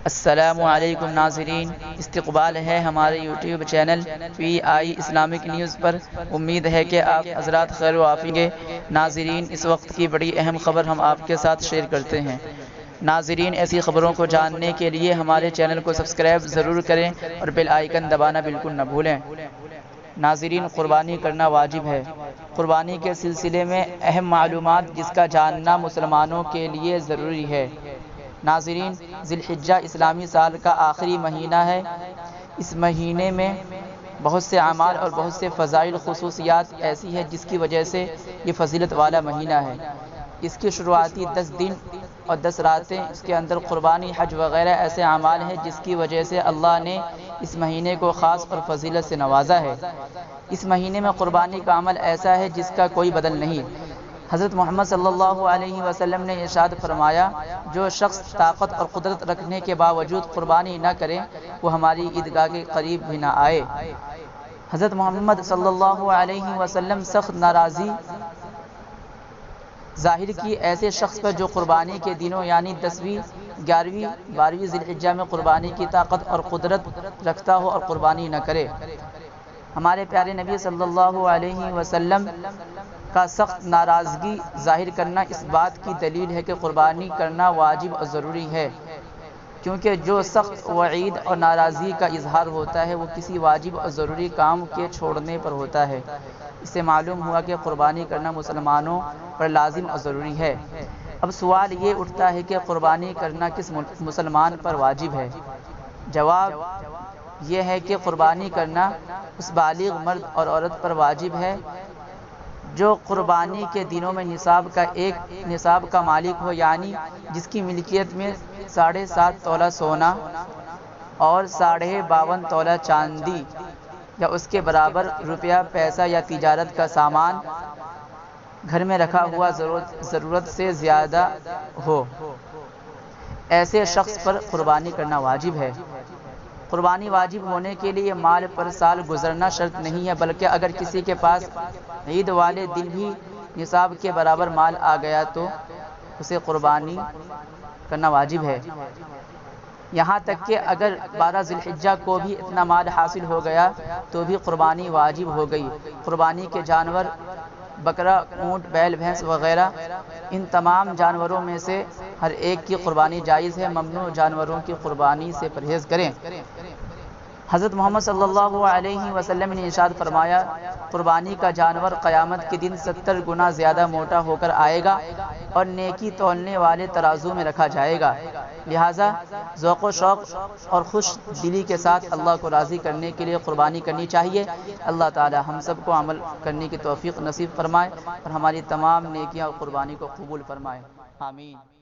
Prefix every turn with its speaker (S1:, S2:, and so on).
S1: السلام علیکم ناظرین، استقبال ہے ہمارے YouTube channel PI Islamic news پر۔ امید ہے کہ آپ حضرات خیر و عافیت گے۔ ناظرین، اس وقت کی بڑی اہم خبر ہم آپ کے ساتھ شیئر کرتے ہیں۔ ناظرین، ایسی خبروں کو جاننے کے لیے ہمارے چینل کو سبسکرائب ضرور کریں اور بیل آئیکن دبانا بالکل نہ بھولیں۔ ناظرین، قربانی کرنا واجب ہے۔ قربانی کے سلسلے میں اہم معلومات جس کا جاننا مسلمانوں کے لیے ضروری ہے۔ ناظرین، ذی الحجہ اسلامی سال کا آخری مہینہ ہے۔ اس مہینے میں بہت سے اعمال اور بہت سے فضائل خصوصیات ایسی ہیں جس کی وجہ سے یہ فضیلت والا مہینہ ہے۔ اس کی شروعاتی 10 دن اور 10 راتیں، اس کے اندر قربانی، حج وغیرہ ایسے اعمال ہیں جس کی وجہ سے اللہ نے اس مہینے کو خاص اور فضیلت سے نوازا ہے۔ اس مہینے میں قربانی کا عمل ایسا ہے جس کا کوئی بدل نہیں۔ حضرت محمد صلی اللہ علیہ وسلم نے ارشاد فرمایا، جو شخص طاقت اور قدرت رکھنے کے باوجود قربانی نہ کرے وہ ہماری عیدگاہ کے قریب بھی نہ آئے۔ حضرت محمد صلی اللہ علیہ وسلم سخت ناراضی ظاہر کی ایسے شخص پر جو قربانی کے دنوں یعنی 10ویں، 11ویں، 12ویں ذی الحجہ میں قربانی کی طاقت اور قدرت رکھتا ہو اور قربانی نہ کرے۔ ہمارے پیارے نبی صلی اللہ علیہ وسلم کا سخت ناراضگی ظاہر کرنا اس بات کی دلیل ہے کہ قربانی کرنا واجب اور ضروری ہے، کیونکہ جو سخت وعید اور ناراضگی کا اظہار ہوتا ہے وہ کسی واجب اور ضروری کام کے چھوڑنے پر ہوتا ہے۔ اس سے معلوم ہوا کہ قربانی کرنا مسلمانوں پر لازم اور ضروری ہے۔ اب سوال یہ اٹھتا ہے کہ قربانی کرنا کس مسلمان پر واجب ہے؟ جواب یہ ہے کہ قربانی کرنا اس بالغ مرد اور عورت پر واجب ہے جو قربانی کے دنوں میں نصاب کا مالک ہو، یعنی جس کی ملکیت میں 7.5 تولہ سونا اور 52.5 تولہ چاندی یا اس کے برابر روپیہ، پیسہ یا تجارت کا سامان گھر میں رکھا ہوا ضرورت سے زیادہ ہو، ایسے شخص پر قربانی کرنا واجب ہے۔ قربانی واجب ہونے کے لیے مال پر سال گزرنا شرط نہیں ہے، بلکہ اگر کسی کے پاس عید والے دن بھی نصاب کے برابر مال آ گیا تو اسے قربانی کرنا واجب ہے۔ یہاں تک کہ اگر 12 ذی الحجہ کو بھی اتنا مال حاصل ہو گیا تو بھی قربانی واجب ہو گئی۔ قربانی کے جانور بکرا، اونٹ، بیل، بھینس وغیرہ، ان تمام جانوروں میں سے ہر ایک کی قربانی جائز ہے۔ ممنوع جانوروں کی قربانی سے پرہیز کریں۔ حضرت محمد صلی اللہ علیہ وسلم نے ارشاد فرمایا، قربانی کا جانور قیامت کے دن 70 گنا زیادہ موٹا ہو کر آئے گا اور نیکی تولنے والے ترازو میں رکھا جائے گا۔ لہٰذا ذوق و شوق اور خوش دلی کے ساتھ اللہ کو راضی کرنے کے لیے قربانی کرنی چاہیے۔ اللہ تعالی ہم سب کو عمل کرنے کی توفیق نصیب فرمائے اور ہماری تمام نیکیاں اور قربانی کو قبول فرمائے۔ آمین۔